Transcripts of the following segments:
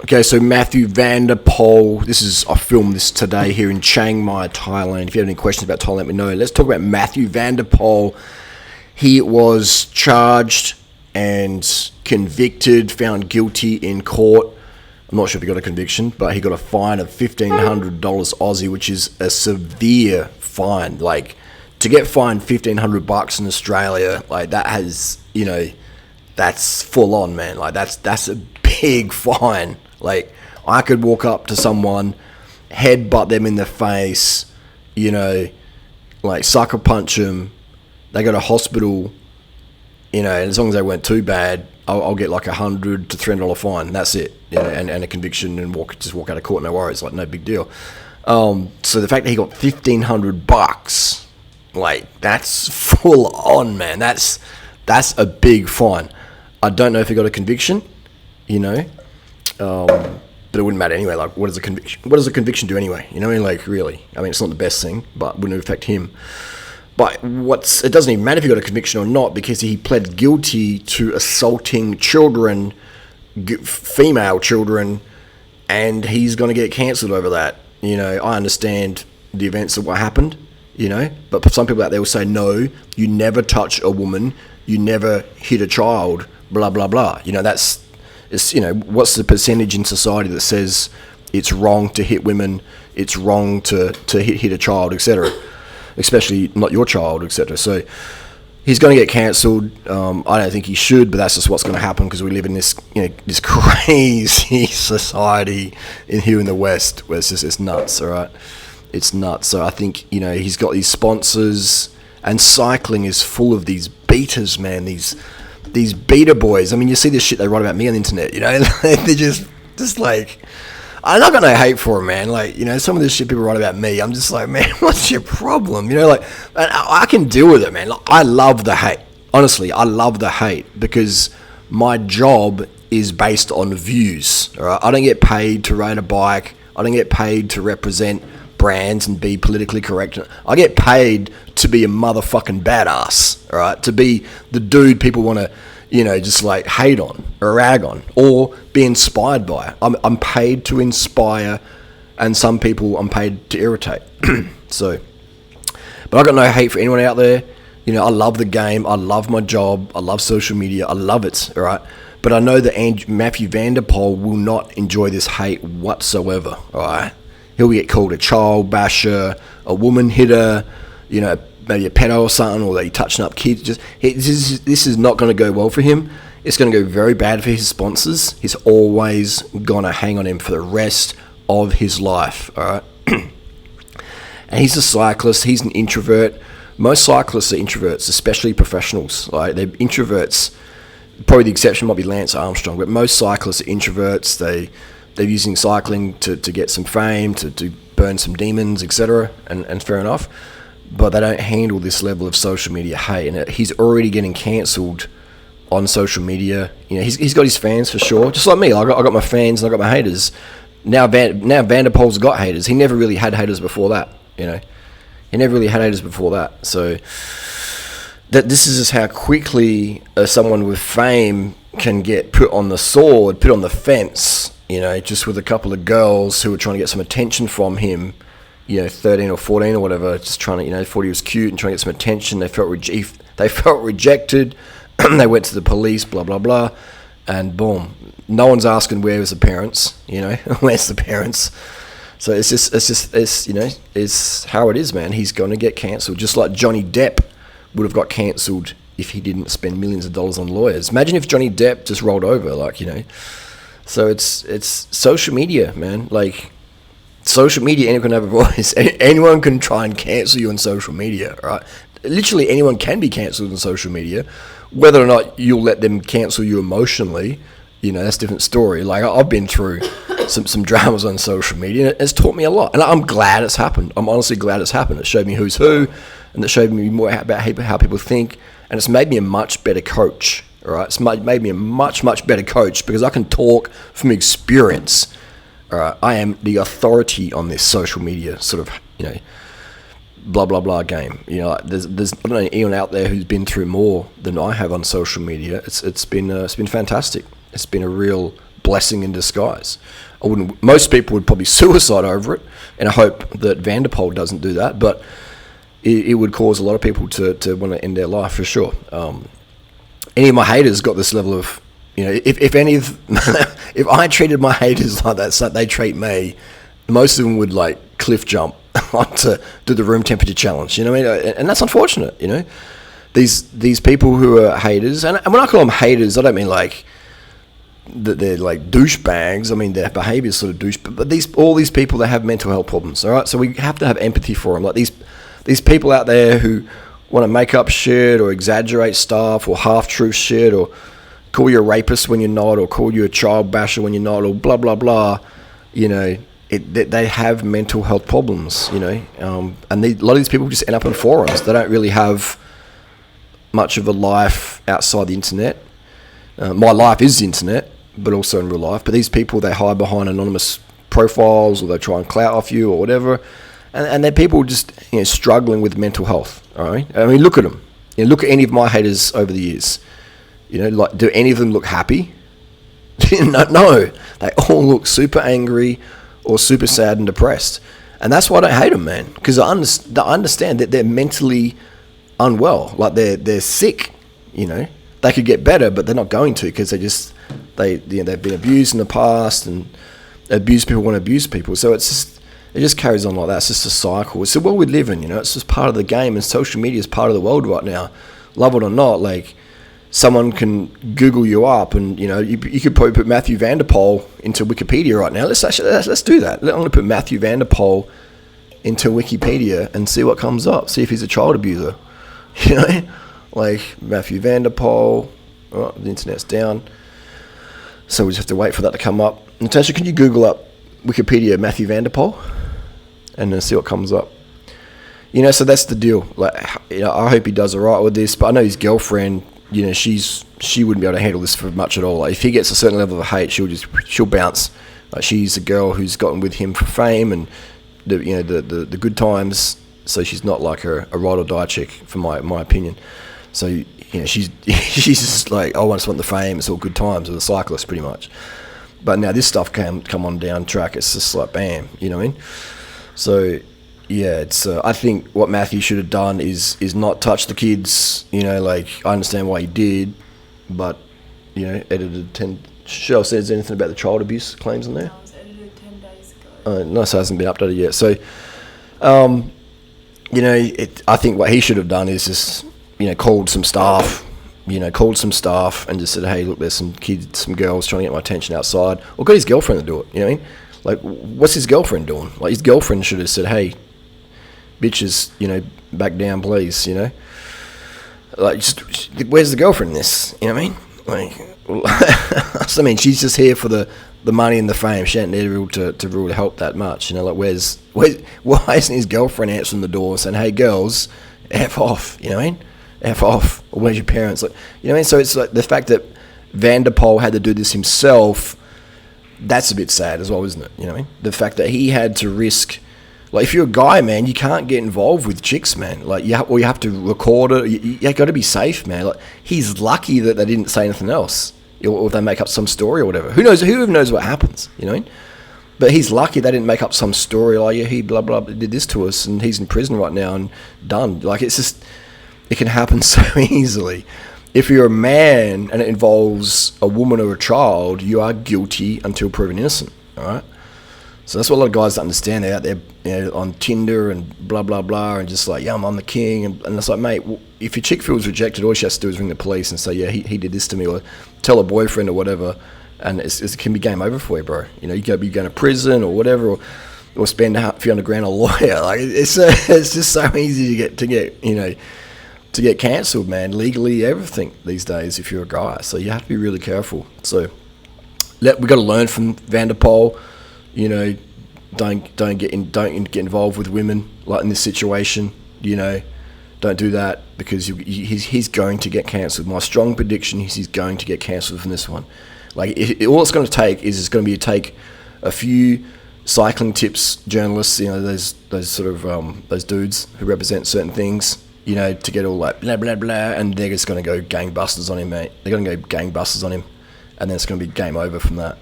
Okay, so Mathieu van der Poel. I filmed this today here in Chiang Mai, Thailand. If you have any questions about Thailand, let me know. Let's talk about Mathieu van der Poel. He was charged and convicted, found guilty in court. I'm not sure if he got a conviction, but he got a fine of $1,500 Aussie, which is a severe fine. Like, to get fined $1,500 in Australia, like that has, that's full on, man. Like that's a big fine. Like, I could walk up to someone, headbutt them in the face, like sucker punch them. They go to hospital, and as long as they weren't too bad, I'll get like $100 to $300 fine. That's it, and a conviction, and walk out of court, no worries, like no big deal. So the fact that he got $1,500, like that's full on, man. That's a big fine. I don't know if he got a conviction, but it wouldn't matter anyway. Like, what does a conviction do anyway? Like, really? I mean, it's not the best thing, but wouldn't affect him. But it doesn't even matter if he got a conviction or not, because he pled guilty to assaulting children, female children, and he's going to get cancelled over that. I understand the events of what happened, but some people out there will say, no, you never touch a woman, you never hit a child, blah, blah, blah. What's the percentage in society that says it's wrong to hit women, it's wrong to hit a child, etc., especially not your child, etc. So he's going to get cancelled. I don't think he should, but that's just what's going to happen, because we live in this, this crazy society here in the West where it's nuts. All right, it's nuts. So I think he's got these sponsors, and cycling is full of these beaters, man. These beater boys. I mean, you see this shit they write about me on the internet. They're just like. I'm not got no hate for them, man. Like, some of this shit people write about me, I'm just like, man, what's your problem? Like, and I can deal with it, man. Like, I love the hate. Honestly, I love the hate, because my job is based on views, all right? I don't get paid to ride a bike. I don't get paid to represent brands and be politically correct. I get paid to be a motherfucking badass, all right? To be the dude people want to, just like hate on or rag on or be inspired by. I'm paid to inspire, and some people I'm paid to irritate. So, but I got no hate for anyone out there. I love the game. I love my job. I love social media. I love it. All right. But I know that Mathieu van der Poel will not enjoy this hate whatsoever. All right. He'll get called a child basher, a woman hitter, maybe a pedo or something, or that he touching up kids. This is not going to go well for him. It's going to go very bad for his sponsors. He's always going to hang on him for the rest of his life, all right? And he's a cyclist. He's an introvert. Most cyclists are introverts, especially professionals. Like, they're introverts. Probably the exception might be Lance Armstrong, but most cyclists are introverts. They're using cycling to get some fame, to burn some demons, etc., and fair enough. But they don't handle this level of social media hate, and he's already getting cancelled on social media. He's got his fans for sure, just like me. I got my fans and I got my haters. Now Van der Poel's got haters. He never really had haters before that. He never really had haters before that. So this is just how quickly someone with fame can get put on the sword, put on the fence. Just with a couple of girls who were trying to get some attention from him. 13 or 14 or whatever, just trying to, thought he was cute and trying to get some attention. They felt rejected. They went to the police, blah, blah, blah. And boom. No one's asking where's the parents, where's the parents? So it's how it is, man. He's going to get cancelled. Just like Johnny Depp would have got cancelled if he didn't spend millions of dollars on lawyers. Imagine if Johnny Depp just rolled over, So it's social media, man. Like, social media, anyone can have a voice. Anyone can try and cancel you on social media, right? Literally anyone can be cancelled on social media. Whether or not you'll let them cancel you emotionally, that's a different story. Like, I've been through some dramas on social media, and it's taught me a lot. And I'm glad it's happened. I'm honestly glad it's happened. It showed me who's who, and it showed me more about how people think, and it's made me a much better coach, all right? It's made me a much, much better coach, because I can talk from experience. All right, I am the authority on this social media sort of, blah, blah, blah game. There's I don't know anyone out there who's been through more than I have on social media. It's been fantastic. It's been a real blessing in disguise. I wouldn't. Most people would probably suicide over it, and I hope that Van der Poel doesn't do that. But it would cause a lot of people to want to end their life for sure. Any of my haters got this level of, if any of if I treated my haters like that, so they treat me, most of them would like cliff jump to do the room temperature challenge. You know what I mean? And that's unfortunate. These people who are haters, and when I call them haters, I don't mean like that they're like douchebags. I mean their behaviour is sort of douche. But all these people, they have mental health problems. All right, so we have to have empathy for them. Like these people out there who want to make up shit or exaggerate stuff or half-truth shit or call you a rapist when you're not, or call you a child basher when you're not, or blah blah blah. They have mental health problems. And a lot of these people just end up on forums. They don't really have much of a life outside the internet. My life is the internet, but also in real life. But these people, they hide behind anonymous profiles, or they try and clout off you or whatever. And they're people just struggling with mental health. All right, I mean, look at them. Look at any of my haters over the years. Like, do any of them look happy? No, they all look super angry or super sad and depressed. And that's why I don't hate them, man. Because I understand that they're mentally unwell. Like they're sick. They could get better, but they're not going to, because they've been abused in the past, and abused people want to abuse people. So it just carries on like that. It's just a cycle. It's the world we live in. It's just part of the game, and social media is part of the world right now. Love it or not, like, someone can Google you up, and you could probably put Mathieu van der Poel into Wikipedia right now. Let's do that. I'm going to put Mathieu van der Poel into Wikipedia and see what comes up. See if he's a child abuser. Like Mathieu van der Poel. Oh, the internet's down, so we just have to wait for that to come up. Natasha, can you Google up Wikipedia Mathieu van der Poel and then see what comes up? So that's the deal. Like, I hope he does alright with this, but I know his girlfriend, she wouldn't be able to handle this for much at all. Like, if he gets a certain level of hate, she'll bounce. Like, she's a girl who's gotten with him for fame and the good times. So she's not like a ride or die chick, for my opinion. So she's just like, I just want the fame. It's all good times with a cyclist, pretty much. But now this stuff can come on down track. It's just like bam, you know what I mean? So yeah, it's. I think what Mathieu should have done is not touch the kids. Like, I understand why he did, but edited 10. Cheryl says anything about the child abuse claims in there? No, it was edited 10 days ago. No, so it hasn't been updated yet. So, I think what he should have done is just called some staff. And just said, hey, look, there's some kids, some girls trying to get my attention outside, or got his girlfriend to do it. You know what I mean? Like, what's his girlfriend doing? Like, his girlfriend should have said, hey, bitches, back down, please, Like, just, where's the girlfriend in this? You know what I mean? Like, I mean, she's just here for the money and the fame. She ain't there to really help that much. Like, why isn't his girlfriend answering the door saying, hey, girls, F off, you know what I mean? F off, or where's your parents? Like, you know what I mean? So it's like the fact that Van der Poel had to do this himself, that's a bit sad as well, isn't it? You know what I mean? The fact that he had to risk, like, if you're a guy, man, you can't get involved with chicks, man. Like, you have to record it. You got to be safe, man. Like, he's lucky that they didn't say anything else, or if they make up some story or whatever. Who knows? Who knows what happens? You know what I mean? But he's lucky they didn't make up some story like, yeah, he blah blah did this to us, and he's in prison right now and done. Like, it's just, it can happen so easily. If you're a man and it involves a woman or a child, you are guilty until proven innocent. All right. So that's what a lot of guys don't understand. They're out there, on Tinder and blah blah blah, and just like, yeah, I'm the king, and it's like, mate, if your chick feels rejected, all she has to do is ring the police and say, yeah, he did this to me, or tell a boyfriend or whatever, and it can be game over for you, bro. You could be going to prison or whatever, or spend a few $100,000 on a lawyer. Like, it's just so easy to get cancelled, man. Legally, everything these days, if you're a guy. So you have to be really careful. So we got to learn from Van der Poel. Don't get involved with women like in this situation. Don't do that, because he's going to get cancelled. My strong prediction is he's going to get cancelled from this one. Like, all it's going to take is take a few cycling tips journalists, those sort of those dudes who represent certain things, to get all like blah blah blah, and they're just going to go gangbusters on him, mate. They're going to go gangbusters on him, and then it's going to be game over from that.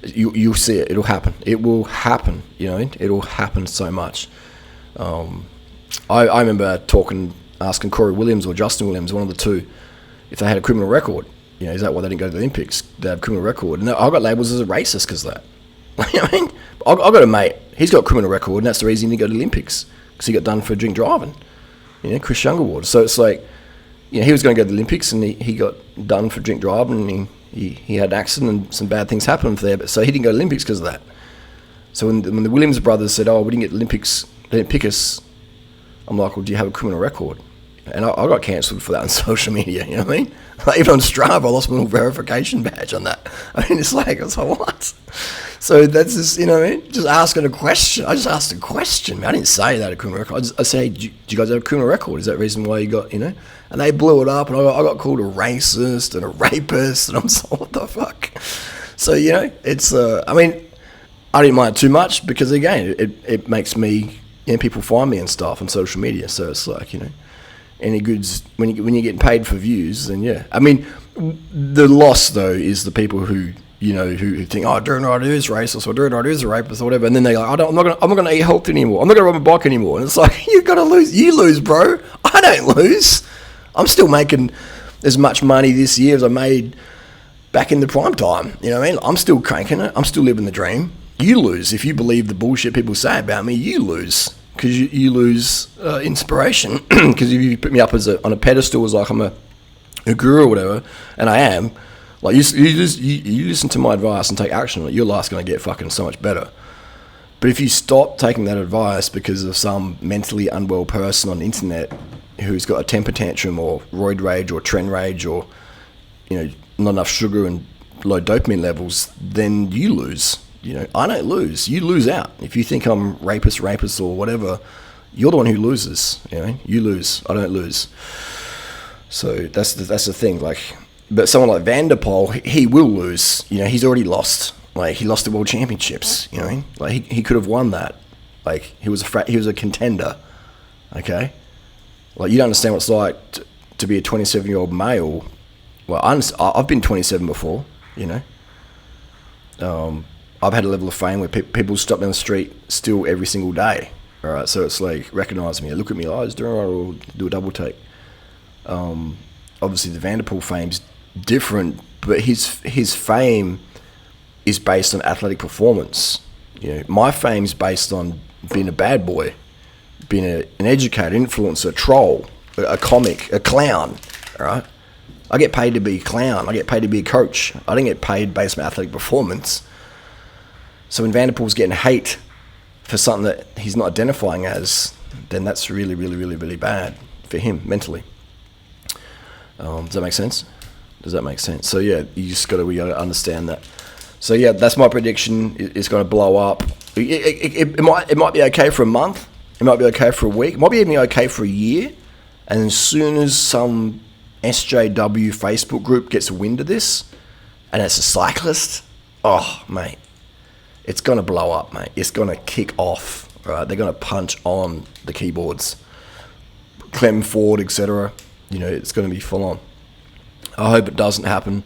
You'll see it. It'll happen. It will happen. You know, it'll happen so much. I remember asking Corey Williams or Justin Williams, one of the two, if they had a criminal record. You know, is that why they didn't go to the Olympics? They have a criminal record. And I got labels as a racist because of that. You know what I mean? I got a mate, he's got a criminal record, and that's the reason he didn't go to the Olympics, because he got done for drink driving. You know, Chris Youngerwood. So it's like, you know, he was going to go to the Olympics, and he got done for drink driving, and he had an accident, and some bad things happened there. But so he didn't go to the Olympics because of that. So when the Williams brothers said, "Oh, we didn't get the Olympics, they didn't pick us," I'm like, "Well, do you have a criminal record?" And I got cancelled for that on social media. You know what I mean? Like, even on Strava, I lost my little verification badge on that. I mean, it's like what? So that's just, you know what I mean? Just asking a question. I just asked a question, man. I didn't say that a criminal record. I said, hey, do you guys have a criminal record? Is that the reason why you got, you know? And they blew it up, and I got called a racist and a rapist, and I'm so, what the fuck? So, you know, it's, I mean, I didn't mind it too much because, again, it makes me, you know, people find me and stuff on social media. So it's like, you know, any goods, when you're getting paid for views, then yeah. I mean, the loss, though, is the people who, you know, who think, oh, Durianrider is racist, or Durianrider is a rapist, or whatever, and then they're like, I'm not gonna eat healthy anymore. I'm not gonna ride my bike anymore. And it's like, you gotta lose. You lose, bro. I don't lose. I'm still making as much money this year as I made back in the prime time. You know what I mean? I'm still cranking it. I'm still living the dream. You lose if you believe the bullshit people say about me. You lose because you lose inspiration. Because if you put me up as on a pedestal as like I'm a guru or whatever, and I am. Like, you listen to my advice and take action on it, your life's going to get fucking so much better. But if you stop taking that advice because of some mentally unwell person on the internet who's got a temper tantrum or roid rage or trend rage or, you know, not enough sugar and low dopamine levels, then you lose. You know, I don't lose. You lose out. If you think I'm rapist or whatever, you're the one who loses. You know, you lose. I don't lose. So that's the thing. Like, but someone like Van der Poel, he will lose. You know, he's already lost. Like, he lost the World Championships. You know, like he could have won that. Like, he was a contender. Okay, like, you don't understand what it's like to be a 27-year-old male. Well, I've been 27 before. You know, I've had a level of fame where people stop me on the street still every single day. All right, so it's like, recognise me, look at me, oh, it's Durianrider, or do a double take. Obviously, the Van der Poel fame's different, but his fame is based on athletic performance. You know, my fame's based on being a bad boy, being an educator, influencer, a troll, a comic, a clown. All right, I get paid to be a clown. I get paid to be a coach. I don't get paid based on athletic performance. So when Van der Poel's getting hate for something that he's not identifying as, then that's really, really, really, really bad for him mentally. Does that make sense? So yeah, we gotta understand that. So yeah, that's my prediction. It's going to blow up. It might be okay for a month. It might be okay for a week. It might be even okay for a year. And as soon as some SJW Facebook group gets wind of this, and it's a cyclist, oh mate, it's going to blow up, mate. It's going to kick off. Right? They're going to punch on the keyboards, Clem Ford, etc. You know, it's going to be full on. I hope it doesn't happen,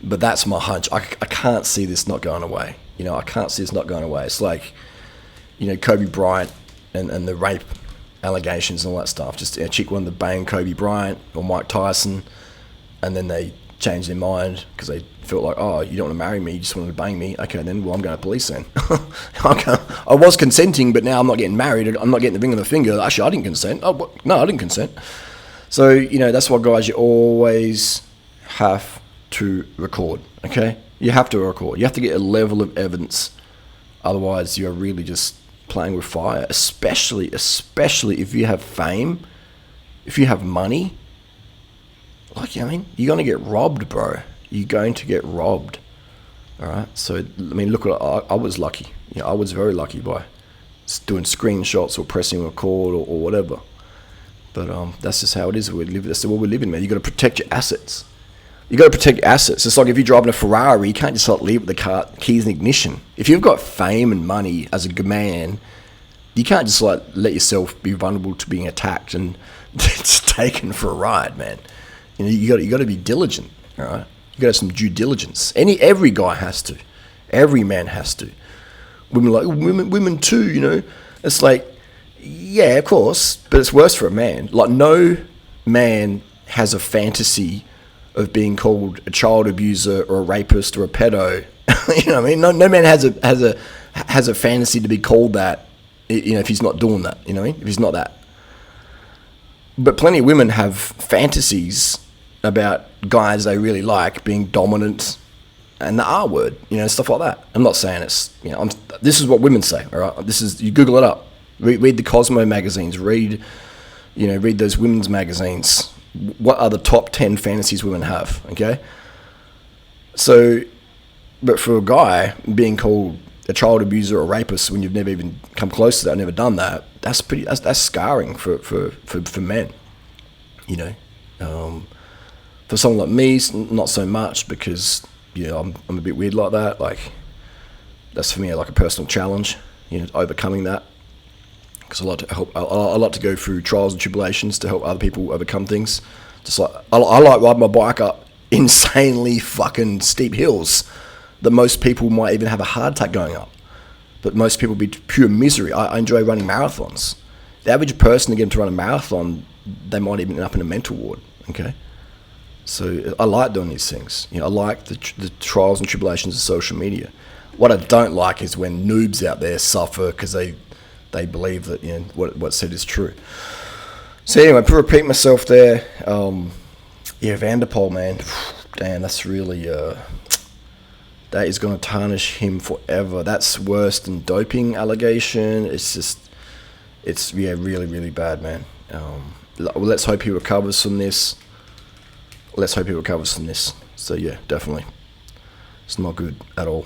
but that's my hunch. I can't see this not going away. You know, I can't see this not going away. It's like, you know, Kobe Bryant and the rape allegations and all that stuff. Just a chick wanted to bang Kobe Bryant or Mike Tyson, and then they changed their mind because they felt like, oh, you don't want to marry me, you just wanted to bang me. Okay, then, well, I'm going to police then. I was consenting, but now I'm not getting married. I'm not getting the ring on the finger. Actually, I didn't consent. Oh, no, I didn't consent. So, you know, that's why, guys, you always have to record, okay? You have to record. You have to get a level of evidence. Otherwise, you're really just playing with fire, especially if you have fame, if you have money. Like, you know what I mean? You're going to get robbed, bro. You're going to get robbed. All right? So, I mean, look, I was lucky. You know, I was very lucky by doing screenshots or pressing record or whatever. But that's just how it is. That's the world we live in, man. You got to protect your assets. You got to protect your assets. It's like if you're driving a Ferrari, you can't just like leave the car keys in ignition. If you've got fame and money as a good man, you can't just like let yourself be vulnerable to being attacked and just taken for a ride, man. You know, you got to be diligent, all right? You got to have some due diligence. Every guy has to. Every man has to. Women are like, women too, you know. It's like, yeah, of course, but it's worse for a man. Like, no man has a fantasy of being called a child abuser or a rapist or a pedo. You know what I mean? No man has a fantasy to be called that, you know, if he's not doing that, you know what I mean? If he's not that. But plenty of women have fantasies about guys they really like being dominant and the R word, you know, stuff like that. I'm not saying it's, you know, this is what women say, all right? This is, you Google it up. Read the Cosmo magazines. Read those women's magazines. What are the top 10 fantasies women have, okay? So, but for a guy being called a child abuser or a rapist when you've never even come close to that, never done that, that's scarring for men, you know. For someone like me, not so much, because, you know, I'm a bit weird like that. Like, that's for me like a personal challenge, you know, overcoming that. Because I like to help. I like to go through trials and tribulations to help other people overcome things. Just like I like riding my bike up insanely fucking steep hills that most people might even have a heart attack going up. But most people be pure misery. I enjoy running marathons. The average person to get them to run a marathon, they might even end up in a mental ward. Okay, so I like doing these things. You know, I like the trials and tribulations of social media. What I don't like is when noobs out there suffer because they believe that, you know, what's said is true. So anyway, to repeat myself there, yeah, Van der Poel, man, damn, that's really, that is going to tarnish him forever. That's worse than doping allegation. It's just, it's, yeah, really, really bad, man. Let's hope he recovers from this. So yeah, definitely. It's not good at all.